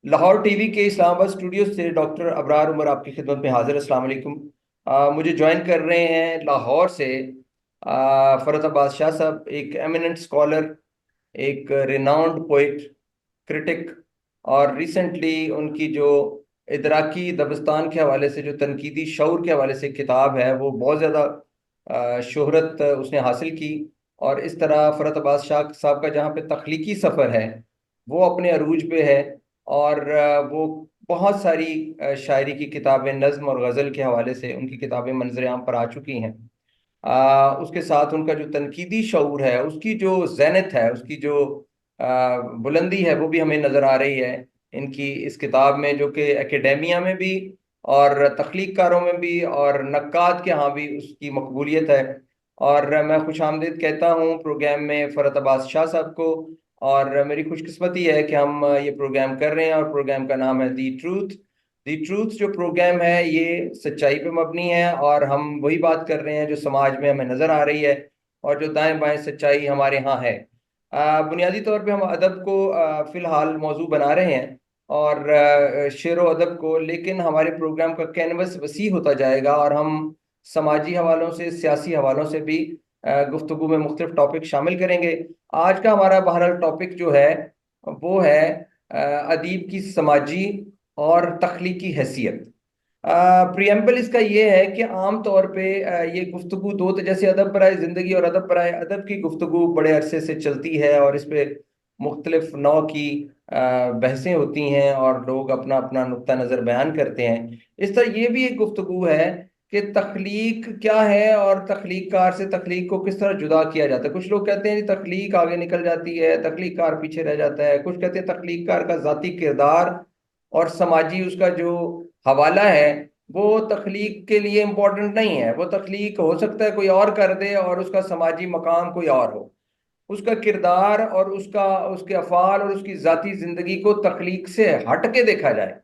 Lahore TV के Islamabad studio से doctor Abrar Umar आपकी खिदमत में हाजिर। अस्सलाम वालेकुम। मुझे ज्वाइन कर रहे हैं लाहौर से फरत अब्बास शाह साहब, एक एमिनेंट स्कॉलर, एक रिनाउंड पोइट, क्रिटिक। और रिसेंटली उनकी जो इदराकी दबस्तान के हवाले से, जो तनकीदी शऊर के हवाले से किताब है, वो बहुत ज़्यादा शोहरत उसने हासिल की। और इस तरह फरत अब्बास शाह साहब का जहाँ पे तख्लीकी सफ़र है वो अपने अरूज पे है। और वो बहुत सारी शायरी की किताबें, नज़्म और गज़ल के हवाले से उनकी किताबें मंजर आम पर आ चुकी हैं। उसके साथ उनका जो तनकीदी शऊर है, उसकी जो ज़ैनत है, उसकी जो बुलंदी है, वो भी हमें नज़र आ रही है इनकी इस किताब में, जो कि एकेडेमिया में भी और तख्लीक कारों में भी और नक्काद के यहाँ भी उसकी मकबूलियत है। और मैं खुश आमदीद कहता हूँ प्रोग्राम में फ़रत अब्बास शाह साहब को। और मेरी खुशकिस्मती है कि हम ये प्रोग्राम कर रहे हैं, और प्रोग्राम का नाम है दी ट्रूथ। दी ट्रूथ जो प्रोग्राम है ये सच्चाई पे मबनी है, और हम वही बात कर रहे हैं जो समाज में हमें नज़र आ रही है और जो दाएं बाएं सच्चाई हमारे यहाँ है। बुनियादी तौर पे हम अदब को फ़िलहाल मौजू बना रहे हैं, और शेर व अदब को, लेकिन हमारे प्रोग्राम का कैनवस वसी होता जाएगा और हम समाजी हवालों से, सियासी हवालों से भी गुफ्तगू में मुख्तलिफ टॉपिक शामिल करेंगे। आज का हमारा बहरहाल टॉपिक जो है वो है अदीब की समाजी और तख्लीकी हैसियत। प्रियम्बल इसका ये है कि आम तौर पे ये गुफ्तगू दो, तो जैसे अदब बराए ज़िंदगी और अदब बराए अदब की गुफ्तगू बड़े अरसे से चलती है, और इस पे मुख्तलिफ नौ की बहसें होती हैं और लोग अपना अपना नुक्ता नज़र बयान करते हैं। इस तरह ये भी एक गुफ्तगू है कि तख्लीक क्या है और तख्लीक कार से तख्लीक को किस तरह जुदा किया जाता है। कुछ लोग कहते हैं कि तख्लीक आगे निकल जाती है, तख्लीक कार पीछे रह जाता है। कुछ कहते हैं तख्लीक कार का ज़ाती किरदार और समाजी उसका जो हवाला है वो तख्लीक के लिए इम्पोर्टेंट नहीं है। वो तख्लीक हो सकता है कोई और कर दे और उसका समाजी मकाम कोई और हो। उसका किरदार और उसका, उसके अफ़ाल और उसकी ज़ाती ज़िंदगी को तख्लीक से हट के देखा जाए।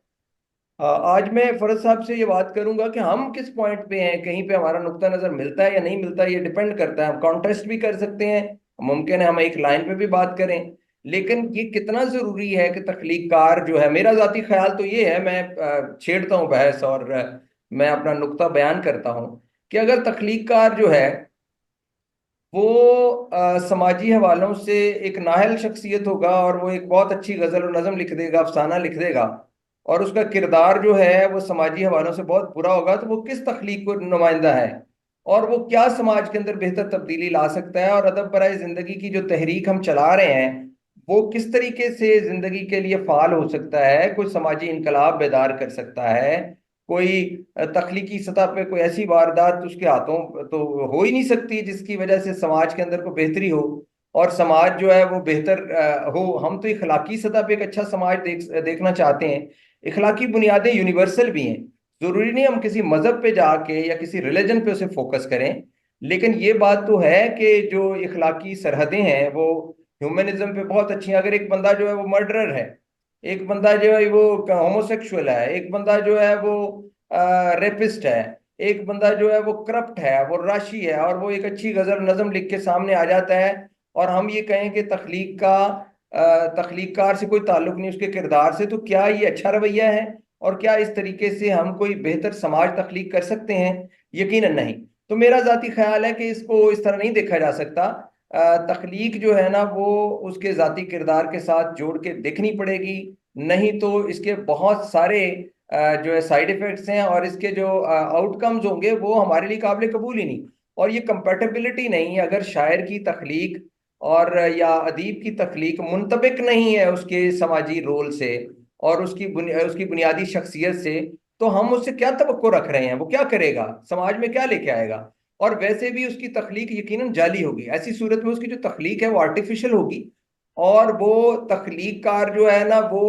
आज मैं फरज साहब से ये बात करूंगा कि हम किस पॉइंट पे हैं, कहीं पे हमारा नुक्ता नज़र मिलता है या नहीं मिलता है, ये डिपेंड करता है। हम कॉन्टेस्ट भी कर सकते हैं, मुमकिन है हम एक लाइन पे भी बात करें, लेकिन ये कितना ज़रूरी है कि तख्लीक कार जो है, मेरा ज़ाती ख्याल तो ये है, मैं छेड़ता हूँ बहस और मैं अपना नुक्ता बयान करता हूँ कि अगर तख्लीक कार जो है वो समाजी हवालों से एक नाहल शख्सियत होगा और वो एक बहुत अच्छी गज़ल और नज़म लिख देगा, अफसाना लिख देगा, और उसका किरदार जो है वो समाजी हवालों से बहुत बुरा होगा, तो वो किस तख्लीक को नुमाइंदा है और वो क्या समाज के अंदर बेहतर तब्दीली ला सकता है। और अदब बराए ज़िंदगी की जो तहरीक हम चला रहे हैं वो किस तरीके से ज़िंदगी के लिए फ़ाल हो सकता है, कोई समाजी इनकलाब बेदार कर सकता है, कोई तख्लीकी सतह पे कोई ऐसी वारदात उसके हाथों तो हो ही नहीं सकती जिसकी वजह से समाज के अंदर को बेहतरी हो और समाज जो है वो बेहतर हो। हम तो इखलाकी सतह पे एक अच्छा समाज देखना चाहते हैं। इखलाकी बुनियादें यूनिवर्सल भी हैं, जरूरी नहीं हम किसी मजहब पे जाके या किसी रिलीजन पे उसे फोकस करें, लेकिन ये बात तो है कि जो इखलाकी सरहदें हैं वो ह्यूमनिज्म पे बहुत अच्छी हैं। अगर एक बंदा जो है वो मर्डरर है, एक बंदा जो है वो होमोसेक्सुअल है, एक बंदा जो है वो रेपिस्ट है, एक बंदा जो है वो करप्ट है, वो राशि है, और वो एक अच्छी गजल नज़म लिख के सामने आ जाता है, और हम ये कहें कि तख्लीक का तख्लीककार से कोई ताल्लुक नहीं उसके किरदार से, तो क्या ये अच्छा रवैया है? और क्या इस तरीके से हम कोई बेहतर समाज तख्लीक कर सकते हैं? यकीनन नहीं। तो मेरा जाती ख्याल है कि इसको इस तरह नहीं देखा जा सकता। तख्लीक जो है ना वो उसके जाती किरदार के साथ जोड़ के देखनी पड़ेगी, नहीं तो इसके बहुत सारे जो है साइड इफेक्ट्स हैं और इसके जो आउटकम्स होंगे वो हमारे लिए काबिल कबूल ही नहीं। और ये कंपेटेबिलिटी नहीं है, अगर शायर की तख्लीक और या अदीब की तख्लीक मुंतबिक नहीं है उसके समाजी रोल से और उसकी बुनियादी शख्सियत से, तो हम उससे क्या तवक्को रख रहे हैं? वो क्या करेगा, समाज में क्या लेके आएगा? और वैसे भी उसकी तख्लीक यकीनन जाली होगी। ऐसी सूरत में उसकी जो तख्लीक है वो आर्टिफिशियल होगी, और वो तख्लीक कार जो है ना वो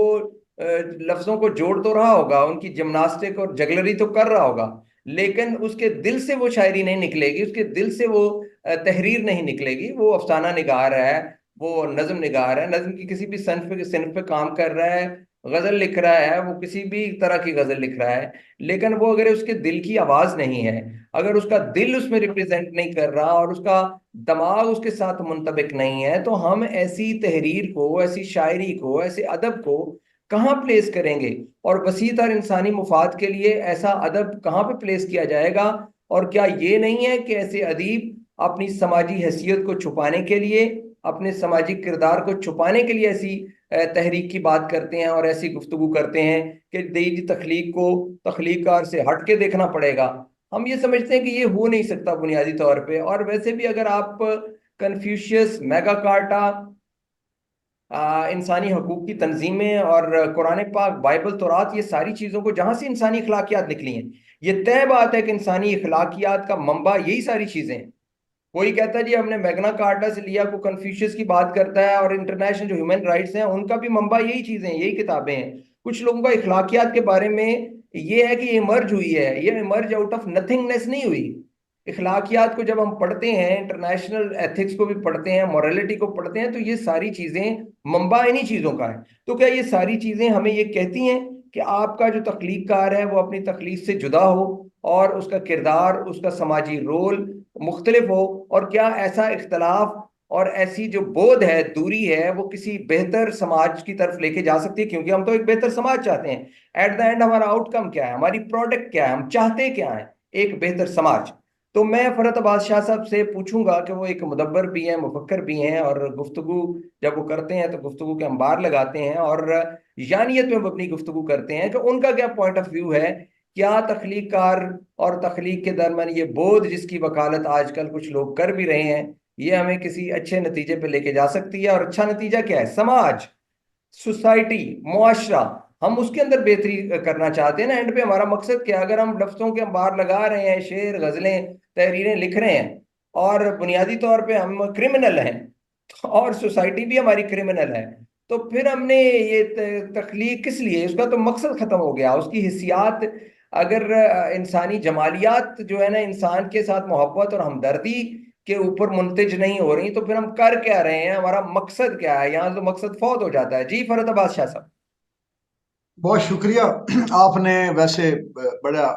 लफ्जों को जोड़ तो रहा होगा, उनकी जिमनास्टिक और जगलरी तो कर रहा होगा, लेकिन उसके दिल से वो शायरी नहीं निकलेगी, उसके दिल से वो तहरीर नहीं निकलेगी। वो अफसाना निगार है, वो नज्म निगार है, नज्म की किसी भी सिन्फ पे काम कर रहा है, गजल लिख रहा है, वो किसी भी तरह की गजल लिख रहा है, लेकिन वो अगर उसके दिल की आवाज नहीं है, अगर उसका दिल उसमें रिप्रेजेंट नहीं कर रहा और उसका दिमाग उसके साथ मुंतबिक नहीं है, तो हम ऐसी तहरीर को, ऐसी शायरी को, ऐसे अदब को कहाँ प्लेस करेंगे, और वसी तर इंसानी मुफाद के लिए ऐसा अदब कहाँ पे प्लेस किया जाएगा। और क्या ये नहीं है कि ऐसे अदीब अपनी समाजी हैसियत को छुपाने के लिए, अपने समाजी किरदार को छुपाने के लिए ऐसी तहरीक की बात करते हैं और ऐसी गुफ्तगू करते हैं कि दीदी तख्लीक को तख्लीकार से हट के देखना पड़ेगा। हम ये समझते हैं कि ये हो नहीं सकता बुनियादी तौर पे। और वैसे भी अगर आप कन्फ्यूशियस, मैगा कार्टा, इंसानी हकूक की तंजीमें और कुरान पाक, बाइबल, तौरात, ये सारी चीज़ों को जहाँ से इंसानी अखलाकियात निकली हैं, ये तय बात है कि इंसानी अखलाकियात का मंबा यही सारी चीज़ें हैं। कोई कहता है जी हमने मैग्ना कार्टा से लिया, को कन्फ्यूशियस की बात करता है, और इंटरनेशनल जो ह्यूमन राइट्स हैं उनका भी मंबा यही चीज़ें हैं, यही किताबें हैं। कुछ लोगों का अखलाकियात के बारे में ये है कि ये इमर्ज हुई है, ये इमर्ज आउट ऑफ नथिंगनेस नहीं हुई। इखलाकियात को जब हम पढ़ते हैं, इंटरनेशनल एथिक्स को भी पढ़ते हैं, मॉरलिटी को पढ़ते हैं, तो ये सारी चीजें मंबा इन्हीं चीजों का है। तो क्या ये सारी चीजें हमें ये कहती हैं कि आपका जो तख्लीककार है वो अपनी तख्लीक से जुदा हो और उसका किरदार, उसका समाजी रोल मुख्तलिफ हो? और क्या ऐसा इख्तलाफ और ऐसी जो बोध है, दूरी है, वो किसी बेहतर समाज की तरफ लेके जा सकती है? क्योंकि हम तो एक बेहतर समाज चाहते हैं। एट द एंड हमारा आउटकम क्या है, हमारी प्रोडक्ट क्या है, हम चाहते क्या है? एक बेहतर समाज। तो मैं फरहत अब्बास शाह साहब से पूछूंगा कि वो एक मुदब्बर भी हैं, मुफक्कर भी हैं, और गुफ्तगू जब वो करते हैं तो गुफ्तगू के अंबार लगाते हैं और यानियत में वो अपनी गुफ्तगू करते हैं, कि उनका क्या पॉइंट ऑफ व्यू है। क्या तख्लीककार और तख्लीक के दरमियान ये बोध जिसकी वकालत आजकल कुछ लोग कर भी रहे हैं, ये हमें किसी अच्छे नतीजे पे लेके जा सकती है? और अच्छा नतीजा क्या है? समाज, सोसाइटी, मुआशरा, हम उसके अंदर बेहतरी करना चाहते हैं ना। एंड पे हमारा मकसद क्या है? अगर हम लफ्जों के अंबार लगा रहे हैं, शेर, गजलें, तहरीरें लिख रहे हैं, और बुनियादी तौर पे हम क्रिमिनल हैं, और सोसाइटी भी हमारी क्रिमिनल है, तो फिर हमने ये तख्लीक किस लिए? उसका तो मकसद खत्म हो गया, उसकी हिस्सियात। अगर इंसानी जमालियात जो है ना, इंसान के साथ मोहब्बत और हमदर्दी के ऊपर मुंतज नहीं हो रही, तो फिर हम कर क्या रहे हैं? हमारा मकसद क्या है? यहाँ तो मकसद फौत हो जाता है। जी फरत अब्बास शाह साहब। बहुत शुक्रिया। आपने वैसे बड़ा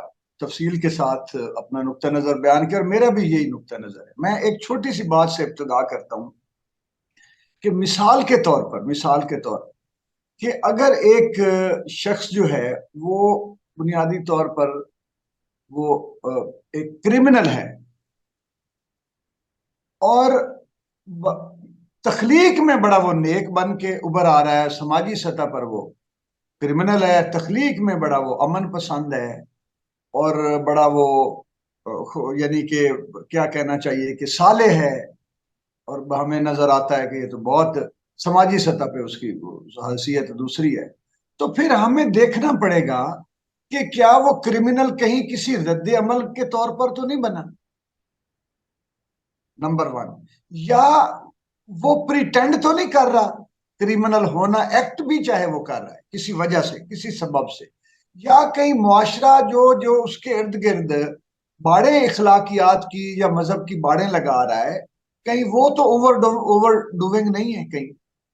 तफसील के साथ अपना नुक्ता नज़र बयान किया और मेरा भी यही नुक्ता नज़र है। मैं एक छोटी सी बात से इब्तिदा करता हूँ कि मिसाल के तौर कि अगर एक शख्स जो है वो बुनियादी तौर पर वो एक क्रिमिनल है और तख्लीक में बड़ा वो नेक बन के उभर आ रहा है, समाजी सतह पर वो क्रिमिनल है, तख्लीक में बड़ा वो अमन पसंद है और बड़ा वो यानी कि क्या कहना चाहिए कि साले है, और हमें नजर आता है कि ये तो बहुत समाजी सतह पे उसकी हैसियत दूसरी है। तो फिर हमें देखना पड़ेगा कि क्या वो क्रिमिनल कहीं किसी रद्द अमल के तौर पर तो नहीं बना, नंबर वन। या वो प्रिटेंड तो नहीं कर रहा क्रिमिनल होना, एक्ट भी चाहे वो कर रहा है किसी वजह से, किसी सबब से। या कहीं मुआशरा जो जो उसके इर्द गिर्द बाड़े इखलाकियात की या मजहब की बाड़े लगा रहा है, कहीं वो तो ओवर डूइंग नहीं है, कहीं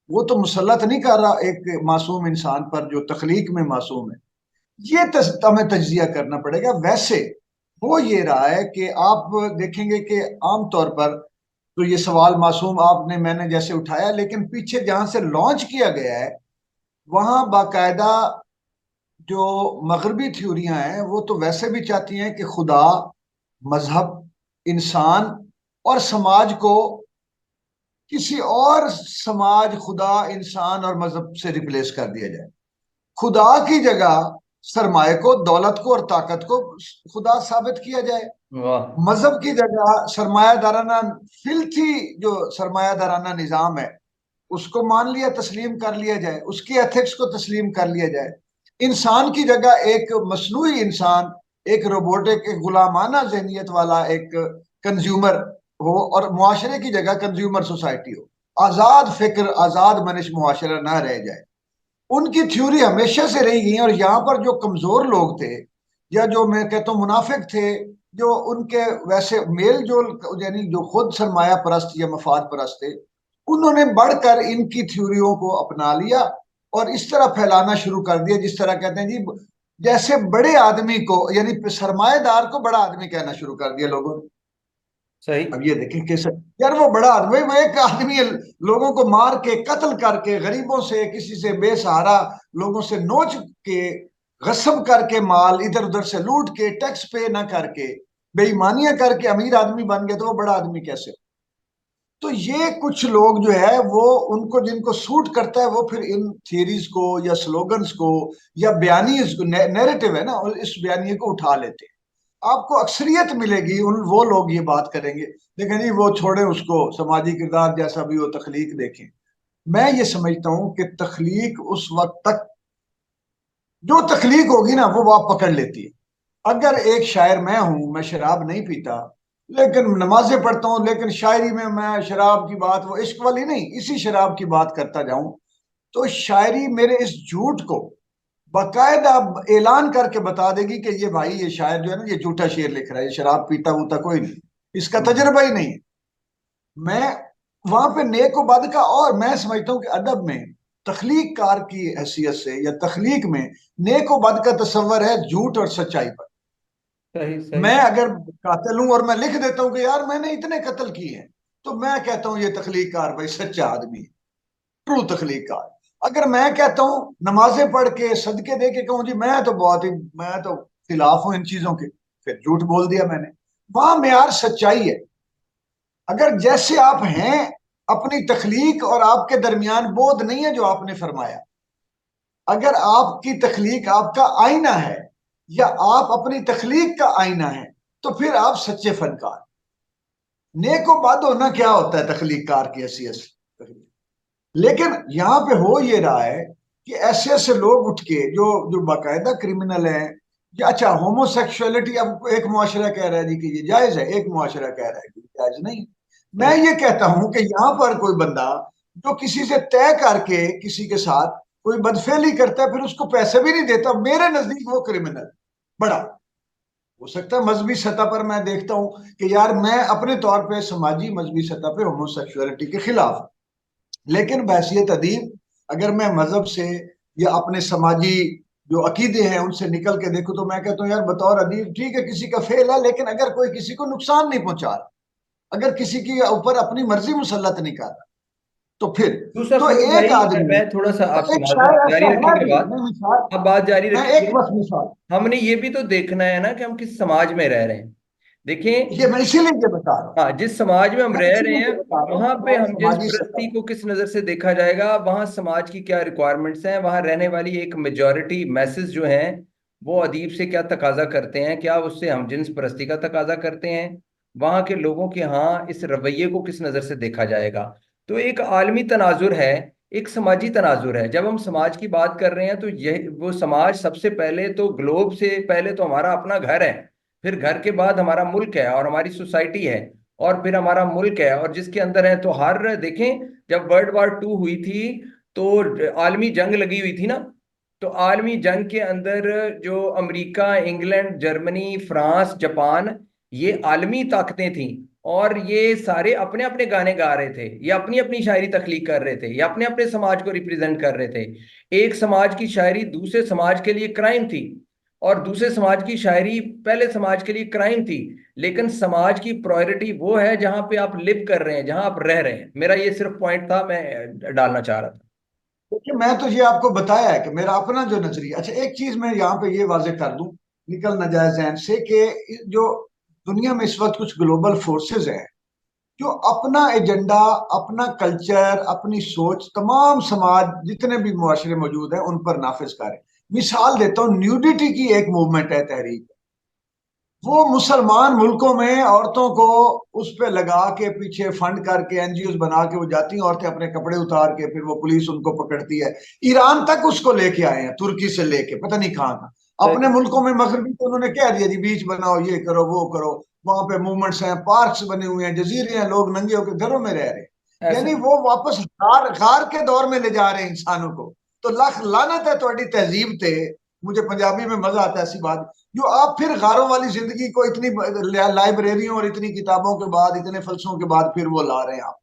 वो तो मुसलत नहीं कर रहा एक मासूम इंसान पर जो तखलीक में मासूम है। ये हमें तजिया करना पड़ेगा। वैसे हो ये रहा है कि आप देखेंगे कि आम तौर पर तो ये सवाल मासूम आपने मैंने जैसे उठाया, लेकिन पीछे जहां से लॉन्च किया गया है वहां बाकायदा जो मगरबी थ्योरियां हैं वो तो वैसे भी चाहती हैं कि खुदा, मजहब, इंसान और समाज को किसी और समाज, खुदा, इंसान और मजहब से रिप्लेस कर दिया जाए। खुदा की जगह सरमाए को, दौलत को और ताकत को खुदा साबित किया जाए। वाह। मजहब की जगह सरमायादाराना, फिल्थी जो सरमायादाराना निजाम है उसको मान लिया, तस्लीम कर लिया जाए, उसकी एथिक्स को तस्लीम कर लिया जाए। इंसान की जगह एक मसनूई इंसान, एक रोबोटिक, एक गुलामाना जहनीत वाला एक कंज्यूमर हो, और मुआशरे की जगह कंज्यूमर सोसाइटी हो। आजाद फिक्र, आजाद मनिश मुआशरा ना रह जाए। उनकी थ्योरी हमेशा से रही गई, और यहाँ पर जो कमजोर लोग थे या जो मैं कहता हूँ मुनाफिक थे, जो उनके वैसे मेल जोल यानी जो खुद सरमाया परस्त या मफाद परस्त थे, उन्होंने बढ़कर इनकी थ्योरियों को अपना लिया और इस तरह फैलाना शुरू कर दिया, जिस तरह कहते हैं जी, जैसे बड़े आदमी को यानी सरमाएदार को बड़ा आदमी कहना शुरू कर दिया लोगों ने। सही। अब ये देखें कैसे, यार वो बड़ा आदमी, वो एक आदमी लोगों को मार के कत्ल करके, गरीबों से, किसी से बेसहारा लोगों से नोच के, गस्ब करके, माल इधर उधर से लूट के, टैक्स पे ना करके, बेईमानियां करके अमीर आदमी बन गया, तो वो बड़ा आदमी कैसे? तो ये कुछ लोग जो है वो, उनको जिनको सूट करता है वो फिर इन थियरीज को या स्लोगन्स को या बयानी को, नैरेटिव है ना, और इस बयानी को उठा लेते हैं। आपको अक्सरियत मिलेगी, उन वो लोग ये बात करेंगे, देखें जी वो छोड़े उसको, समाजी किरदार जैसा भी हो, तखलीक देखें। मैं ये समझता हूं कि तखलीक उस वक्त तक, जो तखलीक होगी ना वो आप पकड़ लेती है। अगर एक शायर मैं हूं, मैं शराब नहीं पीता लेकिन नमाजें पढ़ता हूं, लेकिन शायरी में मैं शराब की बात, वो इश्क वाली नहीं, इसी शराब की बात करता जाऊं, तो शायरी मेरे इस झूठ को बाकायदा ऐलान करके बता देगी कि ये भाई, ये शायर जो है ना, ये झूठा शेर लिख रहा है, ये शराब पीता वूता कोई नहीं, इसका हम्म। तजुर्बा ही नहीं है। मैं वहां पे नेको बद का, और मैं समझता हूँ कि अदब में तखलीक कार की हैसियत से या तखलीक में नेको बद का तस्वर है झूठ और सच्चाई पर। सही सही। मैं अगर कातिल हूं और मैं लिख देता हूं कि यार मैंने इतने कत्ल किए हैं, तो मैं कहता हूं ये तखलीक कार भाई सच्चा आदमी है, ट्रू तखलीक कार। अगर मैं कहता हूं नमाजें पढ़ के सदके दे के कहूं जी मैं तो बहुत ही, मैं तो खिलाफ हूं इन चीजों के, फिर झूठ बोल दिया मैंने। वहां मेयार सच्चाई है। अगर जैसे आप हैं, अपनी तखलीक और आपके दरमियान बोध नहीं है जो आपने फरमाया, अगर आपकी तखलीक आपका आईना है या आप अपनी तखलीक का आईना है, तो फिर आप सच्चे फनकार। नेको बाद होना क्या होता है तखलीक कार की हैसियत से। लेकिन यहां पे हो ये रहा है कि ऐसे ऐसे लोग उठ के, जो जो बाकायदा क्रिमिनल हैं, या अच्छा होमोसेक्सुअलिटी, अब एक मुआशरा कह रहा है जी कि ये जायज है, एक मुआशरा कह रहा है कि जायज नहीं। मैं सही। ये कहता हूं कि यहाँ पर कोई बंदा जो किसी से तय करके किसी के साथ कोई बदफेली करता है, फिर उसको पैसे भी नहीं देता, मेरे नजदीक वो क्रिमिनल बड़ा हो सकता है। मजहबी सतह पर मैं देखता हूं कि यार मैं अपने तौर पे समाजी मजहबी सतह पे होमोसेक्सुअलिटी के खिलाफ हूं, लेकिन बहसियत अदीब, अगर मैं मजहब से या अपने समाजी जो अकीदे हैं उनसे निकल के देखूं, तो मैं कहता हूँ यार बतौर अदीब ठीक है, किसी का फेल है, लेकिन अगर कोई किसी को नुकसान नहीं पहुंचा रहा, अगर किसी के ऊपर अपनी मर्जी मुसलत नहीं कर रहा, तो फिर, दूसरा तो फरूक एक भाई, आदमी, मैं थोड़ा सा अच्छा आपसे एक शायर जारी ऐसा है रखेंगे भी, बात। मैं मिसाल, आप बात जारी मैं एक रखेंगे। बस मिसाल, हमने ये भी तो देखना है ना कि हम किस समाज में रह रहे हैं। देखें, ये मैं इसीलिए ये बता रहा हूँ, हाँ, जिस समाज में हम मैं रह रहे इसीलिए हैं ये बता रहा हूँ वहां कि पे हमारी हम जिन्स समाजी प्रस्ती सतह, को किस नजर से देखा जाएगा, वहां समाज की क्या रिक्वायरमेंट्स हैं, वहां रहने वाली एक मेजॉरिटी मैसेज जो हैं वो अदीब से क्या तकाजा करते हैं, क्या उससे हम जिन्स प्रस्ती का तकाजा करते हैं, वहां के लोगों के यहाँ इस रवैये को किस नजर से देखा जाएगा। तो एक आलमी तनाजुर है, एक समाजी तनाजुर है। जब हम समाज की बात कर रहे हैं तो यह वो समाज सबसे पहले तो ग्लोब से पहले तो हमारा अपना घर है, फिर घर के बाद हमारा मुल्क है और हमारी सोसाइटी है, और फिर हमारा मुल्क है और जिसके अंदर है। तो हर देखें, जब वर्ल्ड वॉर 2 हुई थी तो आलमी जंग लगी हुई थी ना, तो आलमी जंग के अंदर जो America, England, Germany, France, Japan, ये आलमी ताकतें थीं, और ये सारे अपने अपने गाने गा रहे थे, ये अपनी अपनी शायरी तख्लीक कर रहे थे, ये अपने अपने समाज को रिप्रेजेंट कर रहे थे। एक समाज की शायरी दूसरे समाज के लिए क्राइम थी, और दूसरे समाज की शायरी पहले समाज के लिए क्राइम थी। लेकिन समाज की प्रायोरिटी वो है जहां पे आप लिव कर रहे हैं, जहां आप रह रहे हैं। मेरा ये सिर्फ पॉइंट था, मैं डालना चाह रहा था। देखिए मैं तो ये आपको बताया है कि मेरा अपना जो नजरिया। अच्छा एक चीज मैं यहाँ पे ये वाजे कर दूं, निकल न जाए जहन से, कि जो दुनिया में इस वक्त कुछ ग्लोबल फोर्सेस हैं जो अपना एजेंडा, अपना कल्चर, अपनी सोच तमाम समाज जितने भी मुआशरे मौजूद हैं उन पर नाफिज कर रहे हैं। मिसाल देता हूँ, न्यूडिटी की एक मूवमेंट है, तहरीक, वो मुसलमान मुल्कों में औरतों को उस पे लगा के पीछे फंड करके एनजीओ बना के वो जाती हैं औरतें अपने कपड़े उतार के, फिर वो पुलिस उनको पकड़ती है। ईरान तक उसको लेके आए हैं, तुर्की से लेके पता नहीं कहाँ कहाँ। अपने सही। मुल्कों में मगरबी तो उन्होंने कह दिया जी बीच बनाओ, ये करो वो करो, वहां पे मूवमेंट्स हैं, पार्क्स बने हुए हैं, जजीरे हैं, लोग नंगे होकर घरों में रह रहे हैं। ऐसा। यानी वो वापस गार गार के दौर में ले जा रहे हैं इंसानों को। तो लख लानत है थोड़ी तहजीब थे। मुझे पंजाबी में मजा आता है ऐसी बात, जो आप फिर गारों वाली जिंदगी को इतनी लाइब्रेरियों और इतनी किताबों के बाद, इतने फलसों के बाद फिर वो ला रहे हैं आप,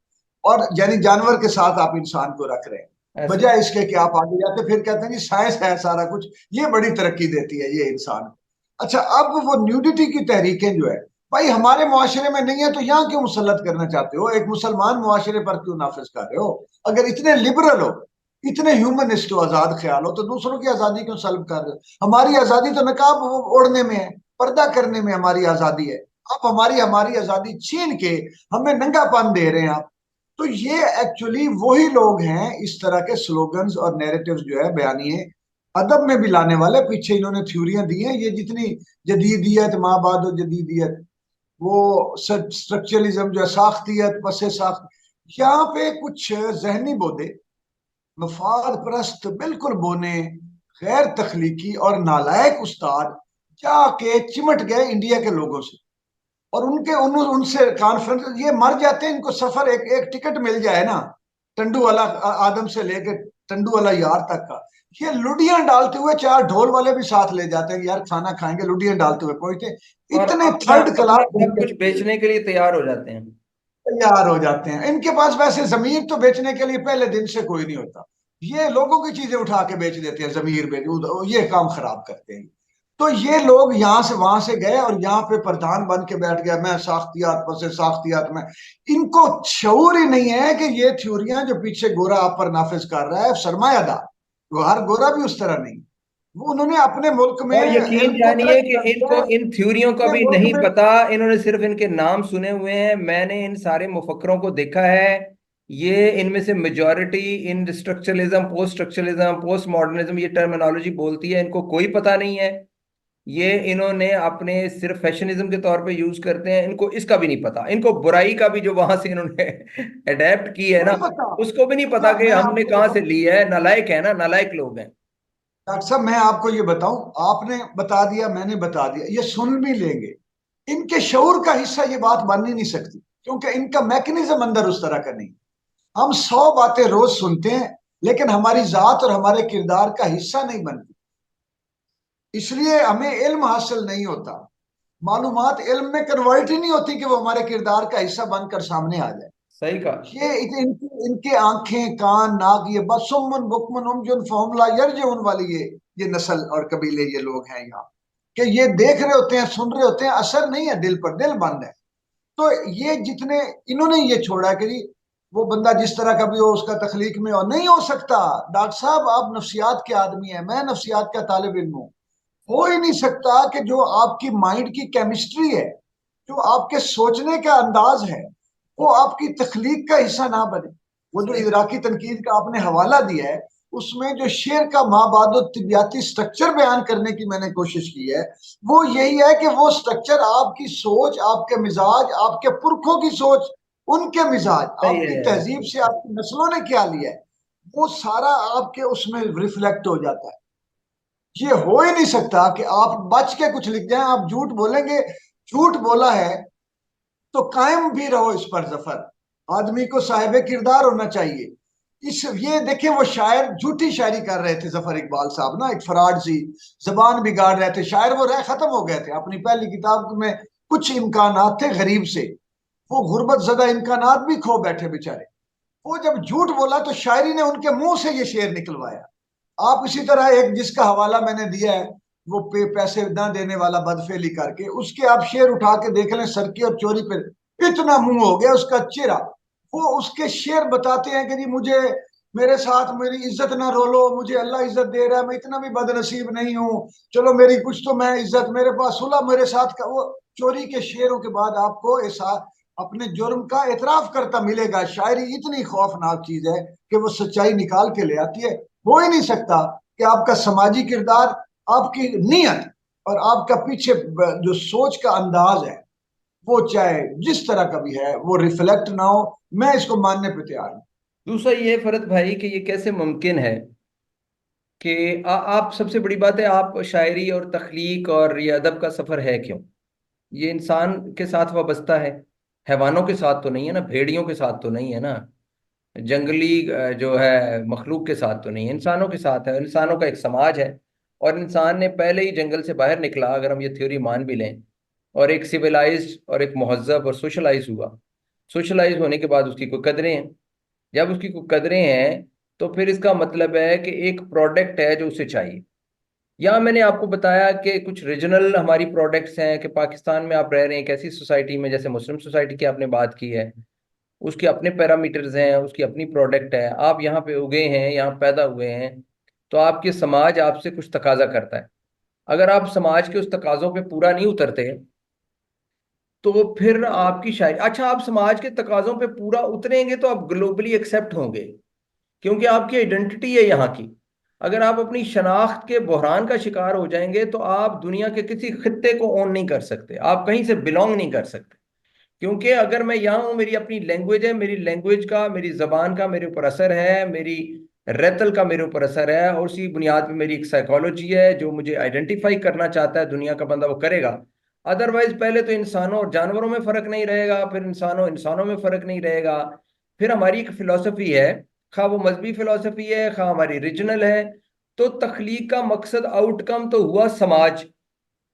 और यानी जानवर के साथ आप इंसान को रख रहे हैं, ऐसा। बजाय इसके कि आप आगे जाते फिर कहते हैं कि साइंस है सारा कुछ, ये बड़ी तरक्की देती है ये इंसान को। अच्छा अब वो न्यूडिटी की तहरीकें जो है, भाई हमारे मुआशरे में नहीं है तो यहाँ क्यों मुसलत करना चाहते हो, एक मुसलमान मुआशरे पर क्यों नाफिज कर रहे हो? अगर इतने लिबरल हो, इतने ह्यूमनिस्ट हो, आजाद ख्याल हो, तो दूसरों की आजादी क्यों सल्ब कर रहे हो? हमारी आजादी तो नकाब ओढ़ने में है, पर्दा करने में हमारी आजादी है। आप हमारी हमारी आजादी छीन के हमें नंगापन दे रहे हैं आप। तो ये एक्चुअली वही लोग हैं, इस तरह के स्लोगन्स और नैरेटिव्स जो है बयानिए अदब में भी लाने वाले। पीछे इन्होंने थ्योरियां दी हैं, ये जितनी जदीदियत माँ बाद जदीदियत, वो स्ट्रक्चरलिज्म जो है, साख्तियत पसे साख्त, यहाँ पे कुछ जहनी बोधे, मफाद परस्त बिल्कुल बोने, गैर तख्लीकी और नालायक उस्ताद जाके चिमट गए इंडिया के लोगों से, और उनसे कॉन्फ्रेंस, ये मर जाते हैं, इनको सफर एक एक टिकट मिल जाए ना, टंडू वाला आदम से लेके टंडू वाला यार तक का, ये लुडियां डालते हुए, चार ढोल वाले भी साथ ले जाते हैं, यार खाना खाएंगे, लुडियां डालते हुए पहुंचते, और इतने अपना थर्ड अपना क्लास सब कुछ बेचने के लिए तैयार हो जाते हैं। तैयार हो जाते हैं। इनके पास वैसे जमीर तो बेचने के लिए पहले दिन से कोई नहीं होता, ये लोगों की चीजें उठा के बेच देते हैं, जमीर बेच, ये काम खराब करते हैं। तो ये लोग यहाँ से वहां से गए और यहाँ पे प्रधान बन के बैठ गया, मैं साख्तियात पर से साख्तियात में। इनको शऊर ही नहीं है कि ये थ्योरियां जो पीछे गोरा आप पर नाफिज कर रहा है सरमायादार, वो हर गोरा भी उस तरह नहीं, वो उन्होंने अपने मुल्क में और यकीन इल्म को जानिए तरक्की कि कर दिया इनको है, इन थ्योरियों का अपने भी मुल्क नहीं में। पता। इन्होंने सिर्फ इनके नाम सुने हुए हैं। मैंने इन सारे मुफक्करों को देखा है। ये इनमें से मेजॉरिटी इन structuralism, post structuralism, post modernism, ये टर्मिनोलॉजी बोलती है, इनको कोई पता नहीं है। ये इन्होंने अपने सिर्फ फैशनिज्म के तौर पे यूज करते हैं। इनको इसका भी नहीं पता, इनको बुराई का भी जो वहां से इन्होंने अडेप्ट की है ना, नहीं पता। उसको भी नहीं पता अच्छा कि मैं हमने आपको कहाँ से बताऊं, ली है। नालायक है ना, नालायक लोग हैं। डॉक्टर साहब मैं आपको ये बताऊं, आपने बता दिया मैंने बता दिया, ये सुन भी लेंगे, इनके शऊर का हिस्सा ये बात बन ही नहीं सकती, क्योंकि इनका मैकेनिज्म अंदर उस तरह का नहीं। हम 100 बातें रोज सुनते हैं, लेकिन हमारी जात और हमारे किरदार का हिस्सा नहीं बनती, इसलिए हमें इल्म हासिल नहीं होता, मालूमात इल्म में कन्वर्ट ही नहीं होती कि वो हमारे किरदार का हिस्सा बनकर सामने आ जाए। सही कहा। ये इनके आंखें कान नाक, ये बस सुमन बुकमन उमजुन फॉर्मूला यरजुन वाली, ये नस्ल और कबीले, ये लोग हैं यहाँ कि ये देख रहे होते हैं, सुन रहे होते हैं, असर नहीं है दिल पर, दिल बंद है। तो ये जितने इन्होंने ये छोड़ा कि जी वो बंदा जिस तरह का भी हो उसका तखलीक में हो, नहीं हो सकता। डॉक्टर साहब आप नफ्सियात के आदमी हैं, मैं नफ्सियात का तालिब इल्म हूँ। हो ही नहीं सकता कि जो आपकी माइंड की केमिस्ट्री है, जो आपके सोचने का अंदाज है, वो आपकी तखलीक का हिस्सा ना बने। वो जो सही। इदराकी तनकीद का आपने हवाला दिया है, उसमें जो शेर का माबादो तिबियाती स्ट्रक्चर बयान करने की मैंने कोशिश की है, वो यही है कि वो स्ट्रक्चर आपकी सोच, आपके मिजाज, आपके पुरखों की सोच, उनके मिजाज, सही आपकी है। तहजीब से आपकी नस्लों ने क्या लिया है, वो सारा आपके उसमें रिफ्लेक्ट हो जाता है। ये हो ही नहीं सकता कि आप बच के कुछ लिख जाएं, आप झूठ बोलेंगे, झूठ बोला है तो कायम भी रहो इस पर जफर, आदमी को साहिब किरदार होना चाहिए। इस ये देखें, वो शायर झूठी शायरी कर रहे थे जफर इकबाल साहब ना, एक फराड सी जबान बिगाड़ रहे थे शायर, वो रह खत्म हो गए थे, अपनी पहली किताब में कुछ इम्कानात थे गरीब से, वो गुर्बत जदा इम्कानात भी खो बैठे बेचारे। वो जब झूठ बोला तो शायरी ने उनके मुंह से ये शेर निकलवाया। आप इसी तरह एक जिसका हवाला मैंने दिया है, वो पैसे न देने वाला बदफेली करके, उसके आप शेर उठा के देख लें, सरकी और चोरी पे इतना मुंह हो गया उसका चेहरा। वो उसके शेर बताते हैं कि जी मुझे, मेरे साथ मेरी इज्जत ना रोलो, मुझे अल्लाह इज्जत दे रहा है, मैं इतना भी बदनसीब नहीं हूँ, चलो मेरी कुछ तो मैं इज्जत, मेरे पास सुलह मेरे साथ का। वो चोरी के शेरों के बाद आपको ऐसा अपने जुर्म का एतराफ करता मिलेगा। शायरी इतनी खौफनाक चीज है कि वो सच्चाई निकाल के ले आती है। हो ही नहीं सकता कि आपका समाजी किरदार, आपकी नीयत और आपका पीछे जो सोच का अंदाज है, वो चाहे जिस तरह का भी है, वो रिफ्लेक्ट ना हो। मैं इसको मानने पे तैयार हूं। दूसरा ये फरत भाई कि ये कैसे मुमकिन है कि आप, सबसे बड़ी बात है, आप शायरी और तख्लीक और ये अदब का सफ़र है क्यों? ये इंसान के साथ वाबस्ता है। हैवानों के साथ तो नहीं है ना, भेड़ियों के साथ तो नहीं है ना, जंगली जो है मखलूक के साथ तो नहीं है, इंसानों के साथ है। इंसानों का एक समाज है, और इंसान ने पहले ही जंगल से बाहर निकला, अगर हम ये थ्योरी मान भी लें, और एक सिविलाइज्ड और एक महजब और सोशलाइज हुआ। सोशलाइज होने के बाद उसकी कोई कदरें हैं। जब उसकी कोई कदरें हैं, तो फिर इसका मतलब है कि एक प्रोडक्ट है जो उसे चाहिए। یا میں نے آپ کو بتایا کہ کچھ ریجنل ہماری پروڈکٹس ہیں کہ پاکستان میں آپ رہ رہے ہیں ایک ایسی سوسائٹی میں، جیسے مسلم سوسائٹی کی آپ نے بات کی ہے، اس کے اپنے پیرامیٹرز ہیں، اس کی اپنی پروڈکٹ ہے، آپ یہاں پہ اگے ہیں، یہاں پیدا ہوئے ہیں، تو آپ کے سماج آپ سے کچھ تقاضا کرتا ہے۔ اگر آپ سماج کے اس تقاضوں پہ پورا نہیں اترتے تو پھر آپ کی شاید، اچھا آپ سماج کے تقاضوں پہ پورا اتریں گے تو آپ گلوبلی ایکسیپٹ ہوں گے، کیونکہ آپ کی آئیڈینٹی ہے یہاں کی۔ اگر آپ اپنی شناخت کے بحران کا شکار ہو جائیں گے تو آپ دنیا کے کسی خطے کو اون نہیں کر سکتے، آپ کہیں سے بلونگ نہیں کر سکتے، کیونکہ اگر میں یہاں ہوں، میری اپنی لینگویج ہے، میری لینگویج کا، میری زبان کا میرے اوپر اثر ہے، میری ریتل کا میرے اوپر اثر ہے، اور اسی بنیاد پہ میری ایک سائیکالوجی ہے جو مجھے آئیڈینٹیفائی کرنا چاہتا ہے دنیا کا بندہ وہ کرے گا۔ ادروائز پہلے تو انسانوں اور جانوروں میں فرق نہیں رہے گا، پھر انسانوں انسانوں میں فرق نہیں رہے گا، پھر ہماری ایک فلسفی ہے، خواہ وہ مذہبی فلسفی ہے، خواہ ہماری ریجنل ہے، تو تخلیق کا مقصد آؤٹ کم تو ہوا سماج۔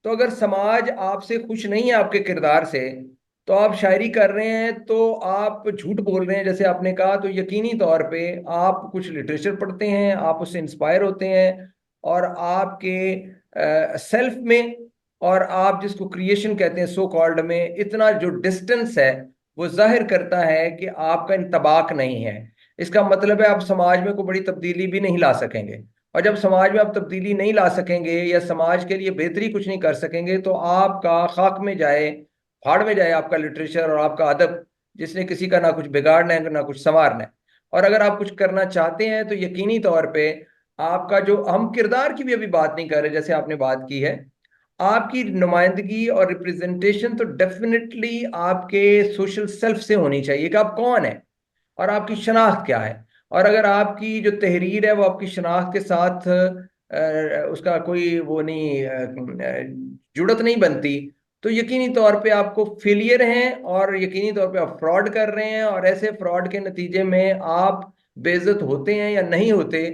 تو اگر سماج آپ سے خوش نہیں ہے آپ کے کردار سے، تو آپ شاعری کر رہے ہیں تو آپ جھوٹ بول رہے ہیں جیسے آپ نے کہا، تو یقینی طور پہ آپ کچھ لٹریچر پڑھتے ہیں، آپ اس سے انسپائر ہوتے ہیں، اور آپ کے سیلف میں، اور آپ جس کو کریشن کہتے ہیں سو کالڈ میں، اتنا جو ڈسٹنس ہے وہ ظاہر کرتا ہے کہ آپ کا انطباق نہیں ہے۔ اس کا مطلب ہے آپ سماج میں کوئی بڑی تبدیلی بھی نہیں لا سکیں گے، اور جب سماج میں آپ تبدیلی نہیں لا سکیں گے یا سماج کے لیے بہتری کچھ نہیں کر سکیں گے تو آپ کا خاک میں جائے، پھاڑ میں جائے آپ کا لٹریچر اور آپ کا ادب، جس نے کسی کا نہ کچھ بگاڑنا ہے نہ کچھ سنوارنا ہے۔ اور اگر آپ کچھ کرنا چاہتے ہیں تو یقینی طور پہ آپ کا جو، ہم کردار کی بھی ابھی بات نہیں کر رہے جیسے آپ نے بات کی ہے، آپ کی نمائندگی اور ریپرزنٹیشن تو ڈیفینیٹلی آپ کے سوشل سیلف سے ہونی چاہیے کہ آپ کون ہیں اور آپ کی شناخت کیا ہے۔ اور اگر آپ کی جو تحریر ہے وہ آپ کی شناخت کے ساتھ اس کا کوئی وہ نہیں جڑت نہیں بنتی، تو یقینی طور پہ آپ کو فیلئر ہیں، اور یقینی طور پہ آپ فراڈ کر رہے ہیں، اور ایسے فراڈ کے نتیجے میں آپ بے عزت ہوتے ہیں یا نہیں ہوتے،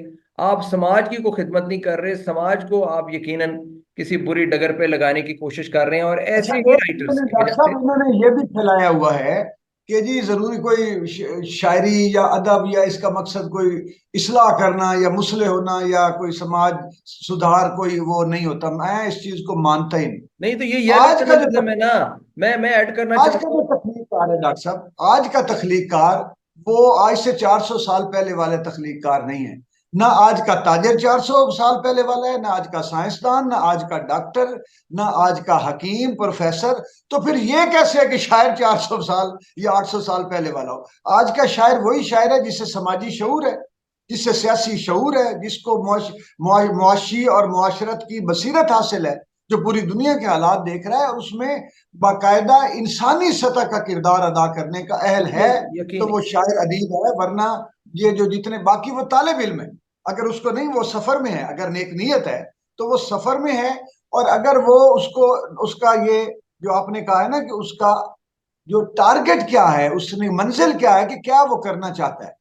آپ سماج کی کو خدمت نہیں کر رہے، سماج کو آپ یقیناً کسی بری ڈگر پہ لگانے کی کوشش کر رہے ہیں، اور اچھا ایسے ہی ایک انہوں رائٹرز نے کی ڈاکٹر وجہ سے۔ صاحب انہوں نے یہ بھی پھیلایا ہوا ہے کہ جی ضروری کوئی شاعری یا ادب یا اس کا مقصد کوئی اصلاح کرنا یا مصلح ہونا یا کوئی سماج سدھار کوئی وہ نہیں ہوتا، میں اس چیز کو مانتا ہی نہیں۔ نہیں تو یہ یلو آج کا جو جرنلزم ہے نا، میں ایڈ کرنا آج کا چاہتا جو ہوں۔ تخلیق کار ہے ڈاکٹر صاحب، آج کا تخلیق کار وہ آج سے 400 سال پہلے والے تخلیق کار نہیں ہے۔ نہ آج کا تاجر 400 سال پہلے والا ہے، نہ آج کا سائنسدان، نہ آج کا ڈاکٹر، نہ آج کا حکیم پروفیسر۔ تو پھر یہ کیسے ہے کہ شاعر 400 سال یا 800 سال پہلے والا ہو؟ آج کا شاعر وہی شاعر ہے جس سے سماجی شعور ہے، جس سے سیاسی شعور ہے، جس کو معاشی اور معاشرت کی بصیرت حاصل ہے، جو پوری دنیا کے حالات دیکھ رہا ہے اور اس میں باقاعدہ انسانی سطح کا کردار ادا کرنے کا اہل ہے، تو یقین وہ شاعر ادیب ہے۔ ورنہ یہ جو جتنے باقی وہ طالب علم ہے، اگر اس کو نہیں، وہ سفر میں ہے، اگر نیک نیت ہے تو وہ سفر میں ہے، اور اگر وہ اس کو اس کا یہ جو آپ نے کہا ہے نا کہ اس کا جو ٹارگٹ کیا ہے، اس نے منزل کیا ہے کہ کیا وہ کرنا چاہتا ہے،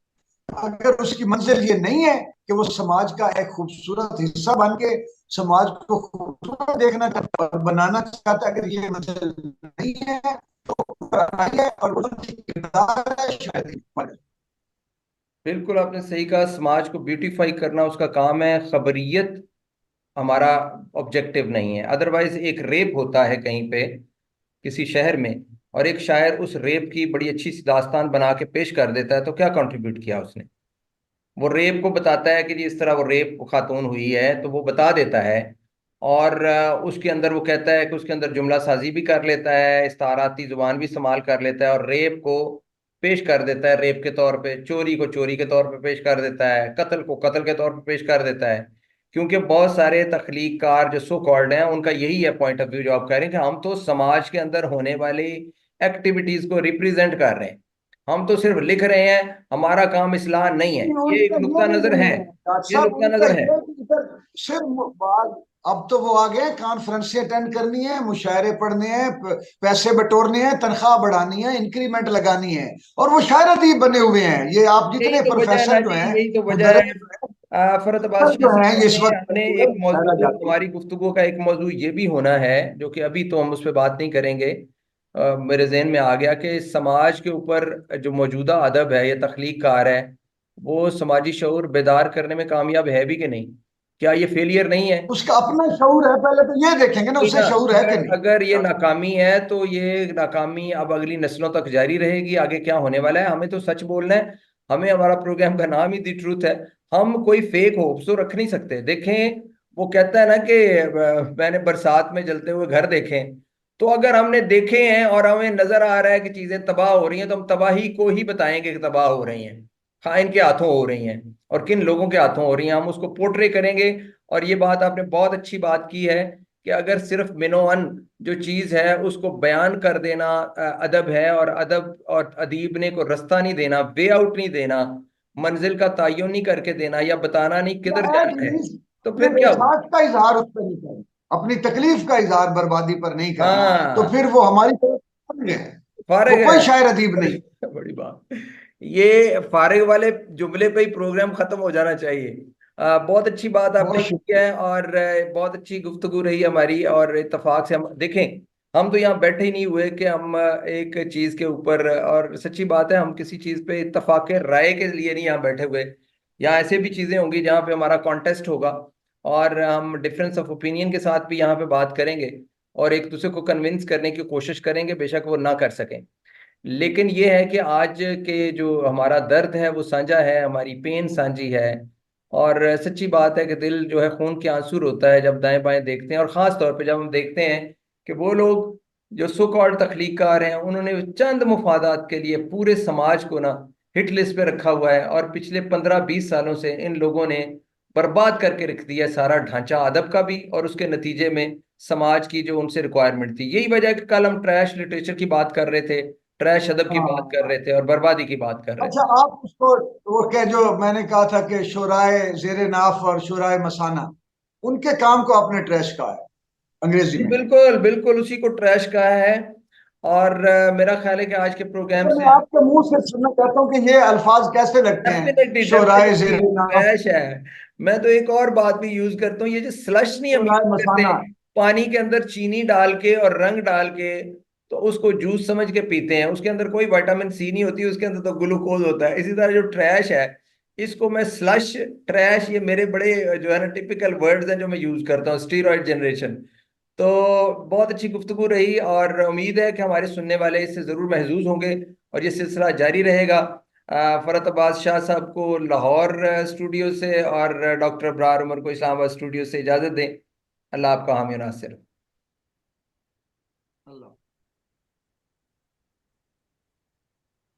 اگر اس کی منزل یہ نہیں ہے کہ وہ سماج کا ایک خوبصورت حصہ بن کے سماج کو خوبصورت دیکھنا چاہتا ہے اور بنانا چاہتا ہے، اگر یہ منزل نہیں ہے تو اور کردار ہے شاید۔ بالکل آپ نے صحیح کہا، سماج کو بیوٹیفائی کرنا اس کا کام ہے، خبریت ہمارا آبجیکٹو نہیں ہے۔ ادروائز ایک ریپ ہوتا ہے کہیں پہ کسی شہر میں، اور ایک شاعر اس ریپ کی بڑی اچھی سی داستان بنا کے پیش کر دیتا ہے، تو کیا کنٹریبیوٹ کیا اس نے؟ وہ ریپ کو بتاتا ہے کہ جی اس طرح وہ ریپ خاتون ہوئی ہے، تو وہ بتا دیتا ہے، اور اس کے اندر وہ کہتا ہے کہ اس کے اندر جملہ سازی بھی کر لیتا ہے، استعاراتی زبان بھی استعمال کر لیتا ہے، اور ریپ کو پیش کر دیتا ہے ریپ کے طور پہ، چوری کو چوری کے طور پہ پیش کر دیتا ہے، قتل کو قتل کے طور پہ پیش کر دیتا ہے۔ کیونکہ بہت سارے تخلیق کار جو سو کالڈ ہیں ان کا یہی ہے پوائنٹ آف ویو جو آپ کہہ رہے ہیں کہ ہم تو سماج کے اندر ہونے والی ایکٹیویٹیز کو ریپریزنٹ کر رہے ہیں، ہم تو صرف لکھ رہے ہیں، ہمارا کام اصلاح نہیں ہے۔ ان یہ ایک کا نقطہ یہ نظر نہیں ہے، ہے ڈاکٹر یہ صاحب، نقطہ ان کا نظر ہے۔ یہ کہ ادھر صرف اب تو وہ آگے کانفرنسیں اٹینڈ کرنی ہے، مشاعرے پڑھنے ہیں، پیسے بٹورنے ہیں، تنخواہ بڑھانی ہے، انکریمنٹ لگانی ہے، اور وہ شاعر ادیب بنے ہوئے ہیں۔ یہ آپ یہی جتنے تو وجہ ہے نا پروفیسر جو جی، ہیں یہی تو وہ وجہ ہے۔ درجے فرت عباس شاہ جو ہیں صاحب یہ اس نے وقت ہم نے ایک پھیلا موضوع، جاتی ہماری گفتگو کا ایک موضوع یہ بھی ہونا ہے جو کہ ابھی تو ہم اس پہ بات نہیں کریں گے، میرے ذہن میں آ گیا کہ سماج کے اوپر جو موجودہ ادب ہے یا تخلیق کار ہے وہ سماجی شعور بیدار کرنے میں کامیاب ہے بھی کہ نہیں؟ क्या ये फेलियर नहीं है? उसका अपना शऊर है, पहले तो ये देखेंगे ना वही उससे ना, शऊर है कि अगर नहीं। अगर ये नाकामी है तो ये नाकामी अब अगली नस्लों तक जारी रहेगी। आगे क्या होने वाला है, हमें तो सच बोलना है। हमें, हमारा प्रोग्राम का नाम ही दी ट्रूथ है। हम कोई फेक होप्स तो रख नहीं सकते। देखें, वो कहता है ना कि मैंने बरसात में जलते हुए घर देखे। तो अगर हमने देखे हैं और हमें नजर आ रहा है कि चीजें तबाह हो रही हैं, तो हम तबाही को ही बताएंगे कि तबाह हो रही हैं। हाँ, इनके हाथों हो रही हैं और किन लोगों के हाथों हो रही हैं, हम उसको पोर्ट्रे करेंगे। और ये बात आपने बहुत अच्छी बात की है कि अगर सिर्फ मिनोअन जो चीज है उसको बयान कर देना अदब है, और अदब और अदीब ने को रास्ता नहीं देना, वे आउट नहीं देना, मंजिल का तयन नहीं करके देना, या बताना नहीं या किधर जाना है, एटलीस्ट तो अपने फिर क्या हुआ? एहसास का इजहार उस पर नहीं करना, अपनी तकलीफ का इजहार बर्बादी पर नहीं करना, तो फिर हाँ, वो हमारी तरफ फर्ज है। वो फारिग कोई है। शायर अदीब नहीं। बड़ी बात। ये फारिग वाले जुमले पे ही प्रोग्राम खत्म हो जाना चाहिए। बहुत अच्छी बात आपने बहुत की शुक्रिया। है, और बहुत अच्छी गुफ्तगू रही हमारी, और इत्तेफाक से हम देखें, हम तो यहाँ बैठे ही नहीं हुए कि हम एक चीज के ऊपर, और सच्ची बात है हम किसी चीज पे इत्तेफाक राय के लिए नहीं यहाँ बैठे हुए। यहाँ ऐसे भी चीजें होंगी जहाँ पे हमारा कॉन्टेस्ट होगा, और हम डिफरेंस ऑफ ओपिनियन के साथ भी यहाँ पे बात करेंगे, और एक दूसरे को कन्विंस करने की कोशिश करेंगे, बेशक वो ना कर सकें। लेकिन ये है कि आज के जो हमारा दर्द है वो साझा है, हमारी पेन साझी है। और सच्ची बात है कि दिल जो है खून के आंसू रोता है जब दाएं बाएं देखते हैं, और ख़ास तौर पे जब हम देखते हैं कि वो लोग जो सो कॉल्ड तख्लीकार हैं, उन्होंने चंद मुफादात के लिए पूरे समाज को ना हिट लिस्ट पे रखा हुआ है, और पिछले 15-20 सालों से इन लोगों ने बर्बाद करके रख दिया है सारा ढांचा अदब का भी, और उसके नतीजे में समाज की जो उनसे रिक्वायरमेंट थी। यही वजह है कि कल हम ट्रैश लिटरेचर की बात कर रहे थे, ट्रैश अदब की बात कर हाँ। रहे थे, और बर्बादी की बात कर रहे अच्छा, थे। आप उसको, वो क्या जो मैंने कहा था कि शोराए जेरे नाफ और शोराए मसाना, उनके काम को आपने ट्रैश कहा है अंग्रेजी जी में। बिल्कुल बिल्कुल, उसी को ट्रैश कहा है। और मेरा ख्याल है कि आज के प्रोग्राम अच्छा, मैं से आपके मुंह से सुनना चाहता हूँ कि ये अल्फाज कैसे लगते हैं, डेफिनेटली शोराए डेफिनेटली जेरे नाफ, ट्रैश है। मैं तो एक और बात भी यूज करता हूँ, ये जो स्लश नहीं हम शोराए यूज करते मसाना। हैं, पानी के अंदर चीनी डाल के और रंग डाल के, तो उसको जूस समझ के पीते हैं, उसके अंदर कोई विटामिन सी नहीं होती, उसके अंदर तो ग्लूकोज होता है। इसी तरह जो ट्रैश है, इसको मैं स्लश, ट्रैश, ये मेरे बड़े जो है ना टिपिकल वर्ड्स हैं जो मैं यूज करता हूँ, स्टीरॉयड जनरेशन। तो बहुत अच्छी गुफ्तगू रही, और उम्मीद है कि हमारे सुनने वाले इससे ज़रूर महजूज होंगे, और ये सिलसिला जारी रहेगा। फ़रत अब्बास शाह साहब को लाहौर स्टूडियो से, और डॉक्टर अबरार उमर को इस्लामाबाद स्टूडियो से इजाज़त दें। अल्लाह आपका हामी नासिर। अल्लाह।